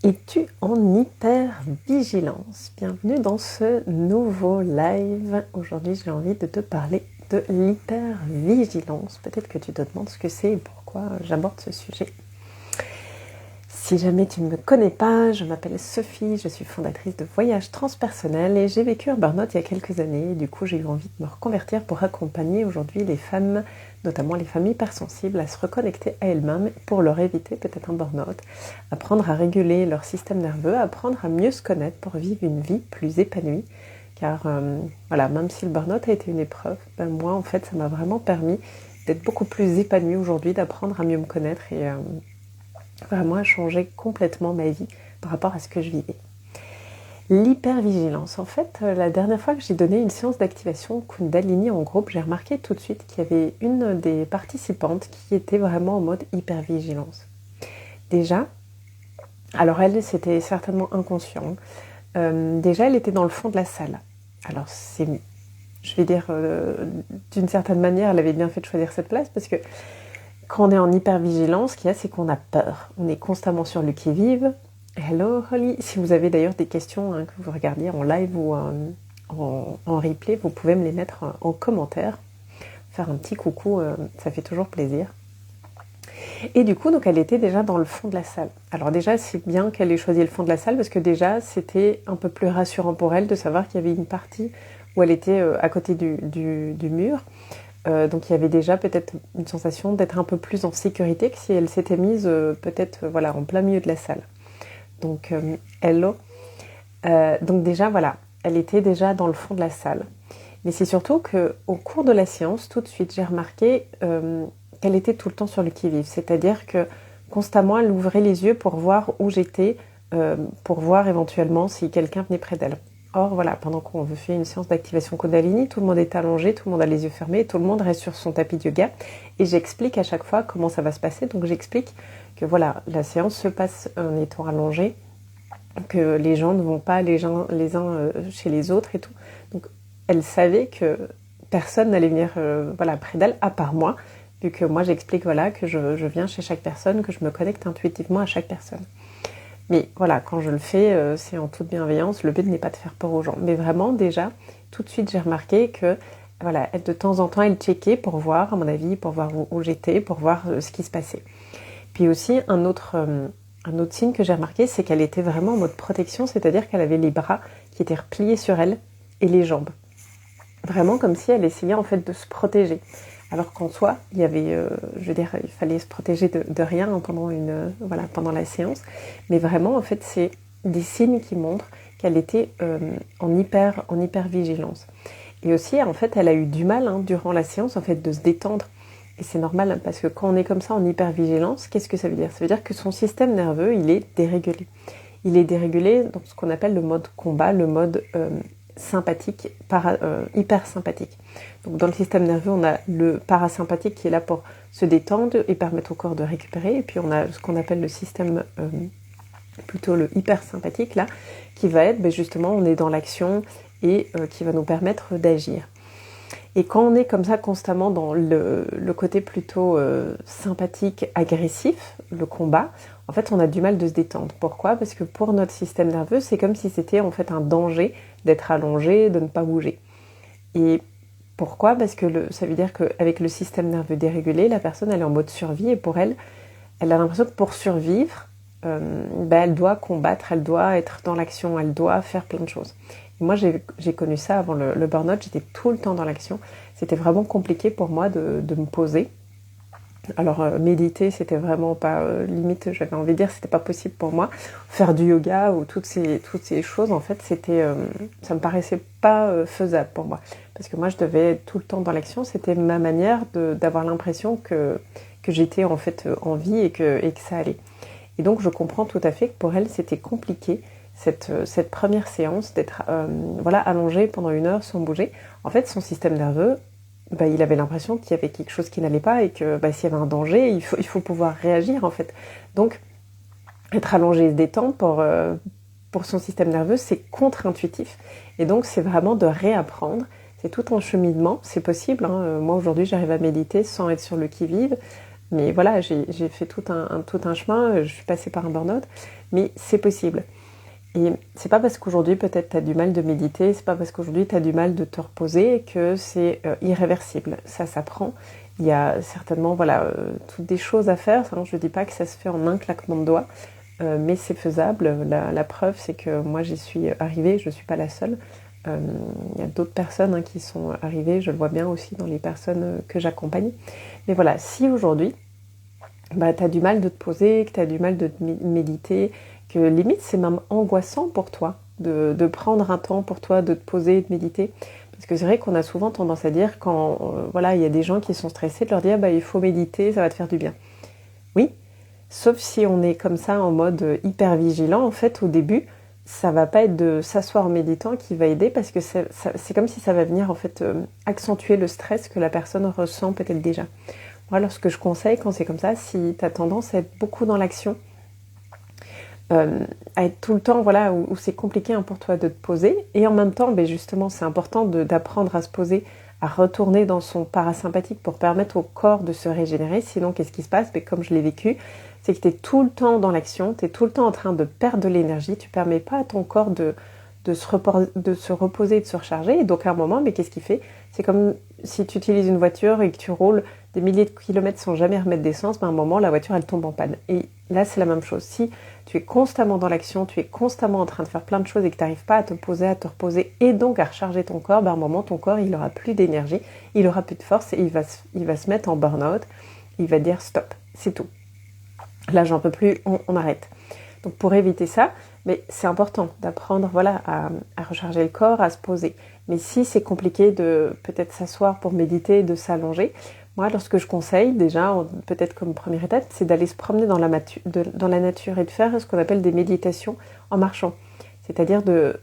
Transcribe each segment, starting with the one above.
Es-tu en hyper-vigilance? Bienvenue dans ce nouveau live. Aujourd'hui, j'ai envie de te parler de l'hyper-vigilance. Peut-être que tu te demandes ce que c'est et pourquoi j'aborde ce sujet. Si jamais tu ne me connais pas, je m'appelle Sophie, je suis fondatrice de Voyage Transpersonnel et j'ai vécu un burn-out il y a quelques années. Du coup, j'ai eu envie de me reconvertir pour accompagner aujourd'hui les femmes, notamment les femmes hypersensibles, à se reconnecter à elles-mêmes pour leur éviter peut-être un burn-out, apprendre à réguler leur système nerveux, apprendre à mieux se connaître pour vivre une vie plus épanouie. Car voilà, même si le burn-out a été une épreuve, moi en fait ça m'a vraiment permis d'être beaucoup plus épanouie aujourd'hui, d'apprendre à mieux me connaître et vraiment a changé complètement ma vie par rapport à ce que je vivais. L'hypervigilance. En fait, la dernière fois que j'ai donné une séance d'activation Kundalini en groupe, j'ai remarqué tout de suite qu'il y avait une des participantes qui était vraiment en mode hypervigilance. Déjà, alors elle, c'était certainement inconscient. Déjà, elle était dans le fond de la salle. Alors, je vais dire, d'une certaine manière, elle avait bien fait de choisir cette place parce que quand on est en hypervigilance, ce qu'il y a, c'est qu'on a peur. On est constamment sur le qui-vive. Hello, Holly. Si vous avez d'ailleurs des questions que vous regardiez en live ou en replay, vous pouvez me les mettre en commentaire. Faire un petit coucou, ça fait toujours plaisir. Et du coup, donc, elle était déjà dans le fond de la salle. Alors déjà, c'est bien qu'elle ait choisi le fond de la salle parce que déjà, c'était un peu plus rassurant pour elle de savoir qu'il y avait une partie où elle était à côté du mur. Donc il y avait déjà peut-être une sensation d'être un peu plus en sécurité que si elle s'était mise peut-être voilà, en plein milieu de la salle. Donc hello. Donc déjà voilà, elle était déjà dans le fond de la salle. Mais c'est surtout qu'au cours de la séance, tout de suite, j'ai remarqué qu'elle était tout le temps sur le qui-vive. C'est-à-dire que constamment, elle ouvrait les yeux pour voir où j'étais, pour voir éventuellement si quelqu'un venait près d'elle. Or, voilà, pendant qu'on fait une séance d'activation Kundalini, tout le monde est allongé, tout le monde a les yeux fermés, tout le monde reste sur son tapis de yoga. Et j'explique à chaque fois comment ça va se passer. Donc, j'explique que voilà, la séance se passe en étant allongé, que les gens ne vont pas les uns chez les autres et tout. Donc, elle savait que personne n'allait venir voilà, près d'elle, à part moi, vu que moi, j'explique voilà, que je viens chez chaque personne, que je me connecte intuitivement à chaque personne. Mais voilà, quand je le fais, c'est en toute bienveillance. Le but n'est pas de faire peur aux gens. Mais vraiment, déjà, tout de suite, j'ai remarqué que, voilà, de temps en temps, elle checkait pour voir, à mon avis, pour voir où j'étais, pour voir ce qui se passait. Puis aussi, un autre signe que j'ai remarqué, c'est qu'elle était vraiment en mode protection, c'est-à-dire qu'elle avait les bras qui étaient repliés sur elle et les jambes. Vraiment comme si elle essayait en fait de se protéger. Alors qu'en soi, il y avait, je veux dire, il fallait se protéger de rien pendant la séance. Mais vraiment, en fait, c'est des signes qui montrent qu'elle était en hyper-vigilance. Et aussi, en fait, elle a eu du mal durant la séance, en fait, de se détendre. Et c'est normal, parce que quand on est comme ça en hyper-vigilance, qu'est-ce que ça veut dire? Ça veut dire que son système nerveux, il est dérégulé. Il est dérégulé dans ce qu'on appelle le mode combat, le mode sympathique, hypersympathique. Donc dans le système nerveux, on a le parasympathique qui est là pour se détendre et permettre au corps de récupérer. Et puis on a ce qu'on appelle le système, plutôt le hypersympathique, là, qui va être, justement, on est dans l'action et qui va nous permettre d'agir. Et quand on est comme ça constamment dans le côté plutôt sympathique, agressif, le combat, en fait on a du mal de se détendre. Pourquoi? Parce que pour notre système nerveux, c'est comme si c'était en fait un danger d'être allongé, de ne pas bouger. Et pourquoi? Parce que ça veut dire qu'avec le système nerveux dérégulé, la personne elle est en mode survie et pour elle, elle a l'impression que pour survivre, elle doit combattre, elle doit être dans l'action, elle doit faire plein de choses. Et moi, j'ai connu ça avant le burn-out, j'étais tout le temps dans l'action. C'était vraiment compliqué pour moi de me poser. Alors, méditer, c'était vraiment pas... limite, j'avais envie de dire, c'était pas possible pour moi. Faire du yoga ou toutes ces choses, en fait, ça me paraissait pas faisable pour moi. Parce que moi, je devais être tout le temps dans l'action. C'était ma manière d'avoir l'impression que j'étais en fait en vie et que ça allait. Et donc, je comprends tout à fait que pour elle, c'était compliqué cette première séance d'être allongée pendant 1 heure sans bouger. En fait, son système nerveux, il avait l'impression qu'il y avait quelque chose qui n'allait pas et que s'il y avait un danger, il faut pouvoir réagir en fait. Donc, être allongé et se détendre pour son système nerveux, c'est contre-intuitif. Et donc, c'est vraiment de réapprendre. C'est tout un cheminement, c'est possible. Moi, aujourd'hui, j'arrive à méditer sans être sur le qui-vive. Mais voilà, j'ai fait tout un chemin, je suis passée par un burn-out. mais c'est possible. Et c'est pas parce qu'aujourd'hui peut-être tu as du mal de méditer, c'est pas parce qu'aujourd'hui tu as du mal de te reposer que c'est irréversible. Ça s'apprend. Il y a certainement toutes des choses à faire. Je ne dis pas que ça se fait en un claquement de doigts, mais c'est faisable. La preuve, c'est que moi j'y suis arrivée, je ne suis pas la seule. Il y a d'autres personnes qui sont arrivées, je le vois bien aussi dans les personnes que j'accompagne. Mais voilà, si aujourd'hui tu as du mal de te poser, que tu as du mal de méditer, que limite c'est même angoissant pour toi de prendre un temps pour toi, de te poser et de méditer. Parce que c'est vrai qu'on a souvent tendance à dire quand il y a des gens qui sont stressés, de leur dire il faut méditer, ça va te faire du bien. Oui, sauf si on est comme ça en mode hyper vigilant, en fait au début, ça va pas être de s'asseoir en méditant qui va aider parce que c'est comme si ça va venir en fait accentuer le stress que la personne ressent peut-être déjà. Moi, alors ce que je conseille quand c'est comme ça, si tu as tendance à être beaucoup dans l'action, à être tout le temps où c'est compliqué pour toi de te poser, et en même temps justement c'est important d'apprendre à se poser, à retourner dans son parasympathique pour permettre au corps de se régénérer. Sinon qu'est-ce qui se passe? Comme je l'ai vécu, c'est que tu es tout le temps dans l'action, tu es tout le temps en train de perdre de l'énergie, tu permets pas à ton corps de se reposer, de se recharger, et donc à un moment, qu'est-ce qu'il fait? C'est comme si tu utilises une voiture et que tu roules des milliers de kilomètres sans jamais remettre d'essence, à un moment la voiture elle tombe en panne. Et là c'est la même chose, si tu es constamment dans l'action, tu es constamment en train de faire plein de choses et que tu n'arrives pas à te poser, à te reposer et donc à recharger ton corps, à un moment ton corps il aura plus d'énergie, il aura plus de force et il va se mettre en burn-out, il va dire stop, c'est tout. Là j'en peux plus, on arrête. Donc pour éviter ça, mais c'est important d'apprendre à recharger le corps, à se poser. Mais si c'est compliqué de peut-être s'asseoir pour méditer, de s'allonger, moi lorsque je conseille déjà, peut-être comme première étape, c'est d'aller se promener dans la nature et de faire ce qu'on appelle des méditations en marchant. C'est-à-dire de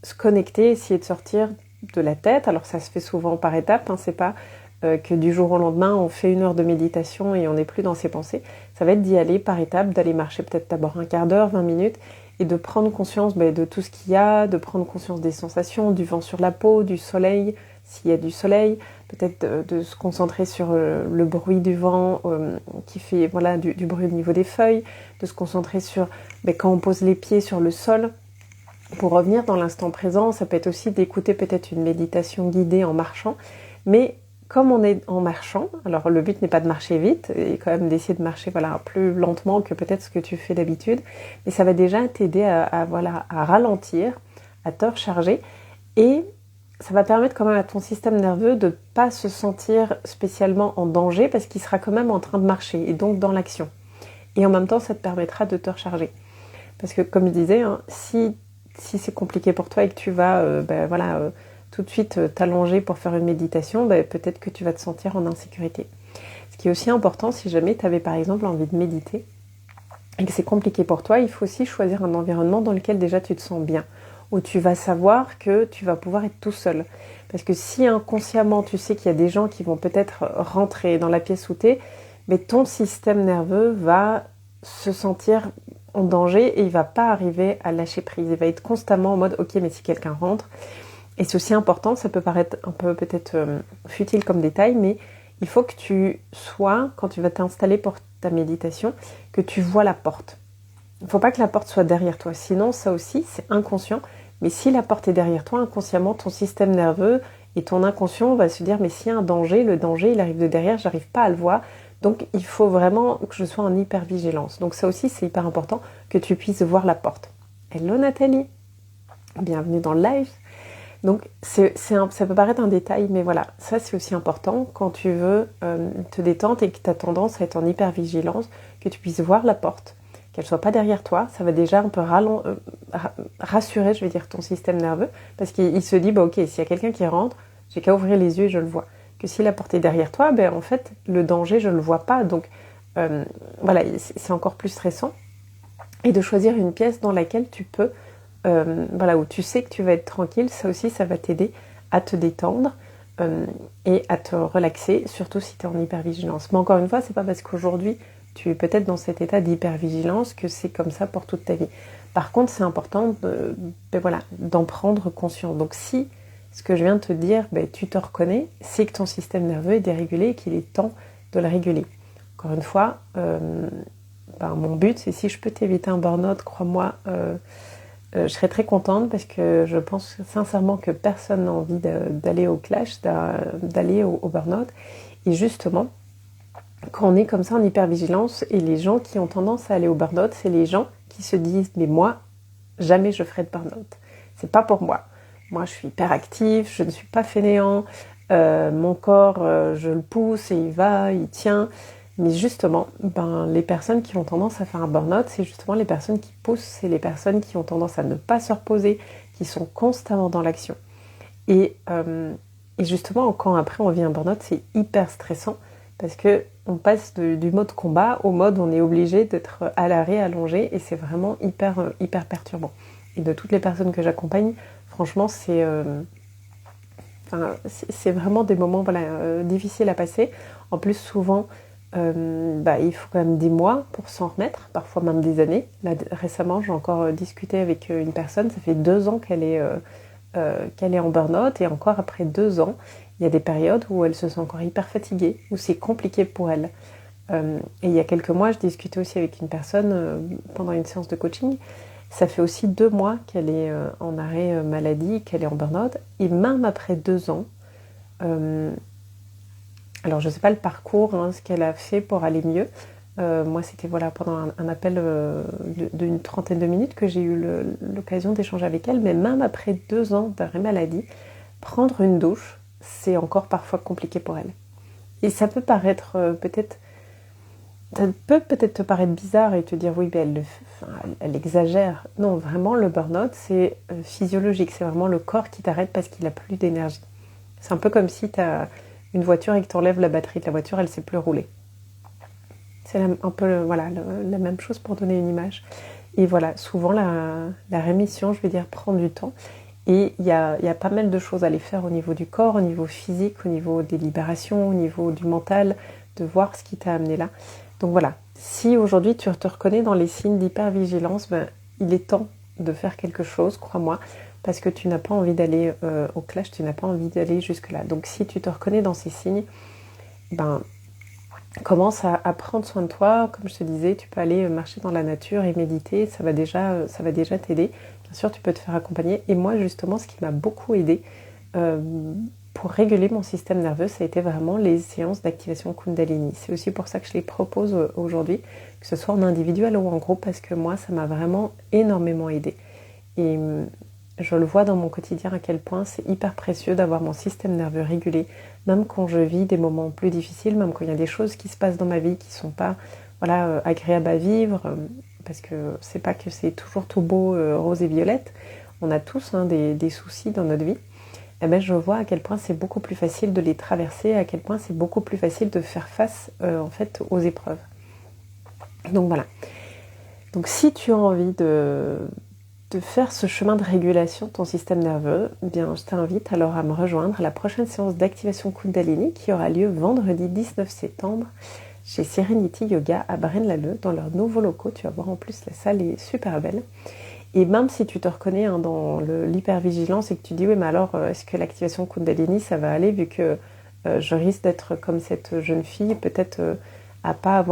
se connecter, essayer de sortir de la tête. Alors ça se fait souvent par étapes, c'est pas que du jour au lendemain on fait 1 heure de méditation et on n'est plus dans ses pensées. Ça va être d'y aller par étapes, d'aller marcher peut-être d'abord un quart d'heure, 20 minutes, et de prendre conscience de tout ce qu'il y a, de prendre conscience des sensations, du vent sur la peau, du soleil, s'il y a du soleil, peut-être de se concentrer sur le bruit du vent qui fait du bruit au niveau des feuilles, de se concentrer sur quand on pose les pieds sur le sol. Pour revenir dans l'instant présent, ça peut être aussi d'écouter peut-être une méditation guidée en marchant, mais comme on est en marchant, alors le but n'est pas de marcher vite, et quand même d'essayer de marcher plus lentement que peut-être ce que tu fais d'habitude, mais ça va déjà t'aider à ralentir, à te recharger, et ça va permettre quand même à ton système nerveux de ne pas se sentir spécialement en danger, parce qu'il sera quand même en train de marcher, et donc dans l'action. Et en même temps, ça te permettra de te recharger. Parce que comme je disais, si c'est compliqué pour toi et que tu vas tout de suite t'allonger pour faire une méditation, peut-être que tu vas te sentir en insécurité. Ce qui est aussi important, si jamais tu avais par exemple envie de méditer et que c'est compliqué pour toi, il faut aussi choisir un environnement dans lequel déjà tu te sens bien, où tu vas savoir que tu vas pouvoir être tout seul. Parce que si inconsciemment tu sais qu'il y a des gens qui vont peut-être rentrer dans la pièce où tu es, mais ton système nerveux va se sentir en danger et il va pas arriver à lâcher prise. Il va être constamment en mode ok, mais si quelqu'un rentre. Et c'est aussi important, ça peut paraître un peu peut-être futile comme détail, mais il faut que tu sois, quand tu vas t'installer pour ta méditation, que tu vois la porte. Il ne faut pas que la porte soit derrière toi, sinon ça aussi c'est inconscient. Mais si la porte est derrière toi, inconsciemment, ton système nerveux et ton inconscient va se dire mais s'il y a un danger, le danger il arrive de derrière, j'arrive pas à le voir. Donc il faut vraiment que je sois en hypervigilance. Donc ça aussi c'est hyper important que tu puisses voir la porte. Hello Nathalie, bienvenue dans le live. Donc ça peut paraître un détail, mais voilà, ça c'est aussi important quand tu veux te détendre et que tu as tendance à être en hypervigilance, que tu puisses voir la porte, qu'elle soit pas derrière toi. Ça va déjà un peu rassurer, je vais dire, ton système nerveux, parce qu'il se dit, ok, s'il y a quelqu'un qui rentre, j'ai qu'à ouvrir les yeux et je le vois. Que si la porte est derrière toi, en fait, le danger, je ne le vois pas. Donc c'est encore plus stressant. Et de choisir une pièce dans laquelle tu peux où tu sais que tu vas être tranquille, ça aussi ça va t'aider à te détendre et à te relaxer, surtout si tu es en hypervigilance. Mais encore une fois, c'est pas parce qu'aujourd'hui tu es peut-être dans cet état d'hypervigilance que c'est comme ça pour toute ta vie. Par contre, c'est important d'en prendre conscience. Donc si ce que je viens de te dire, tu te reconnais, c'est que ton système nerveux est dérégulé et qu'il est temps de le réguler. Encore une fois, mon but, c'est si je peux t'éviter un burn-out, crois-moi, je serais très contente parce que je pense sincèrement que personne n'a envie d'aller au clash, d'aller au burn-out. Et justement, quand on est comme ça en hypervigilance, et les gens qui ont tendance à aller au burn-out, c'est les gens qui se disent « mais moi, jamais je ferai de burn-out. C'est pas pour moi. Moi, je suis hyper actif, je ne suis pas fainéant, mon corps, je le pousse et il va, il tient. » Mais justement, les personnes qui ont tendance à faire un burn-out, c'est justement les personnes qui poussent, c'est les personnes qui ont tendance à ne pas se reposer, qui sont constamment dans l'action. Et justement, quand après on vit un burn-out, c'est hyper stressant parce que on passe du mode combat au mode où on est obligé d'être à l'arrêt, allongé, et c'est vraiment hyper perturbant. Et de toutes les personnes que j'accompagne, franchement, c'est vraiment des moments difficiles à passer. En plus, souvent, il faut quand même des mois pour s'en remettre, parfois même des années. Là, récemment, j'ai encore discuté avec une personne, ça fait 2 ans qu'elle est en burn-out, et encore après 2 ans, il y a des périodes où elle se sent encore hyper fatiguée, où c'est compliqué pour elle. Et il y a quelques mois, je discutais aussi avec une personne pendant une séance de coaching. Ça fait aussi 2 mois qu'elle est en arrêt maladie, qu'elle est en burn-out, et même après 2 ans, alors je ne sais pas le parcours, ce qu'elle a fait pour aller mieux. Moi, c'était pendant un appel d'une trentaine de minutes que j'ai eu l'occasion d'échanger avec elle. Mais même après 2 ans d'arrêt maladie, prendre une douche, c'est encore parfois compliqué pour elle. Et ça peut paraître ça peut peut-être te paraître bizarre et te dire oui, elle exagère. Non, vraiment, le burn-out, c'est physiologique. C'est vraiment le corps qui t'arrête parce qu'il n'a plus d'énergie. C'est un peu comme si tu as une voiture et que tu enlèves la batterie de la voiture, elle ne sait plus rouler. C'est un peu la même chose pour donner une image. Et voilà, souvent la rémission, je veux dire, prend du temps. Et il y a pas mal de choses à aller faire au niveau du corps, au niveau physique, au niveau des libérations, au niveau du mental, de voir ce qui t'a amené là. Donc voilà, si aujourd'hui tu te reconnais dans les signes d'hypervigilance, il est temps de faire quelque chose, crois-moi, parce que tu n'as pas envie d'aller au clash, tu n'as pas envie d'aller jusque-là. Donc si tu te reconnais dans ces signes, commence à prendre soin de toi. Comme je te disais, tu peux aller marcher dans la nature et méditer, ça va déjà t'aider. Bien sûr, tu peux te faire accompagner. Et moi, justement, ce qui m'a beaucoup aidé pour réguler mon système nerveux, ça a été vraiment les séances d'activation Kundalini. C'est aussi pour ça que je les propose aujourd'hui, que ce soit en individuel ou en groupe, parce que moi, ça m'a vraiment énormément aidé. Et je le vois dans mon quotidien à quel point c'est hyper précieux d'avoir mon système nerveux régulé, même quand je vis des moments plus difficiles, même quand il y a des choses qui se passent dans ma vie qui ne sont pas agréables à vivre, parce que c'est pas que c'est toujours tout beau, rose et violette. On a tous des soucis dans notre vie. Et je vois à quel point c'est beaucoup plus facile de les traverser, à quel point c'est beaucoup plus facile de faire face aux épreuves. Donc voilà. Donc si tu as envie de faire ce chemin de régulation de ton système nerveux, je t'invite alors à me rejoindre à la prochaine séance d'activation Kundalini qui aura lieu vendredi 19 septembre chez Serenity Yoga à Braine-l'Alleud dans leurs nouveaux locaux. Tu vas voir, en plus la salle est super belle. Et même si tu te reconnais dans l'hypervigilance et que tu dis oui, mais alors est-ce que l'activation Kundalini ça va aller, vu que je risque d'être comme cette jeune fille, peut-être à pas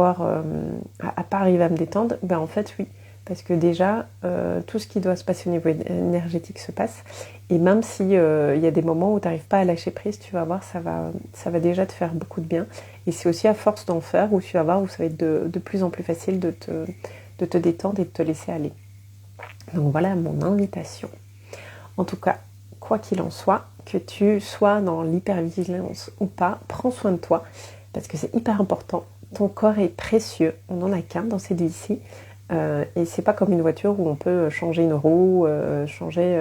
arriver à me détendre. En fait oui, parce que déjà tout ce qui doit se passer au niveau énergétique se passe, et même si y a des moments où tu n'arrives pas à lâcher prise, tu vas voir, ça va déjà te faire beaucoup de bien. Et c'est aussi à force d'en faire où tu vas voir où ça va être de plus en plus facile de te détendre et de te laisser aller. Donc voilà mon invitation. En tout cas, quoi qu'il en soit, que tu sois dans l'hypervigilance ou pas, prends soin de toi, parce que c'est hyper important. Ton corps est précieux, on n'en a qu'un dans cette vie-ci, et c'est pas comme une voiture où on peut changer une roue, changer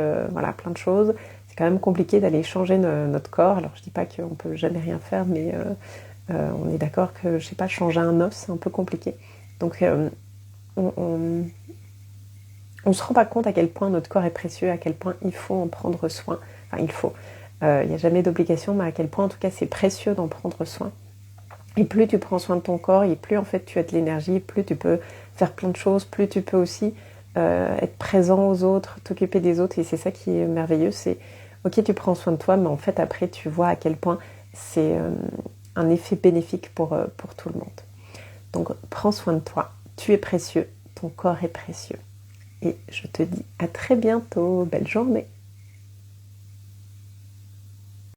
plein de choses. C'est quand même compliqué d'aller changer notre corps. Alors je dis pas qu'on peut jamais rien faire, mais on est d'accord que, je sais pas, changer un os, c'est un peu compliqué. Donc on se rend pas compte à quel point notre corps est précieux, à quel point il faut en prendre soin. Enfin, il faut. Il n'y a jamais d'obligation, mais à quel point, en tout cas, c'est précieux d'en prendre soin. Et plus tu prends soin de ton corps, et plus, en fait, tu as de l'énergie, plus tu peux faire plein de choses, plus tu peux aussi être présent aux autres, t'occuper des autres. Et c'est ça qui est merveilleux, c'est, ok, tu prends soin de toi, mais en fait, après, tu vois à quel point c'est un effet bénéfique pour tout le monde. Donc, prends soin de toi. Tu es précieux, ton corps est précieux. Et je te dis à très bientôt, belle journée.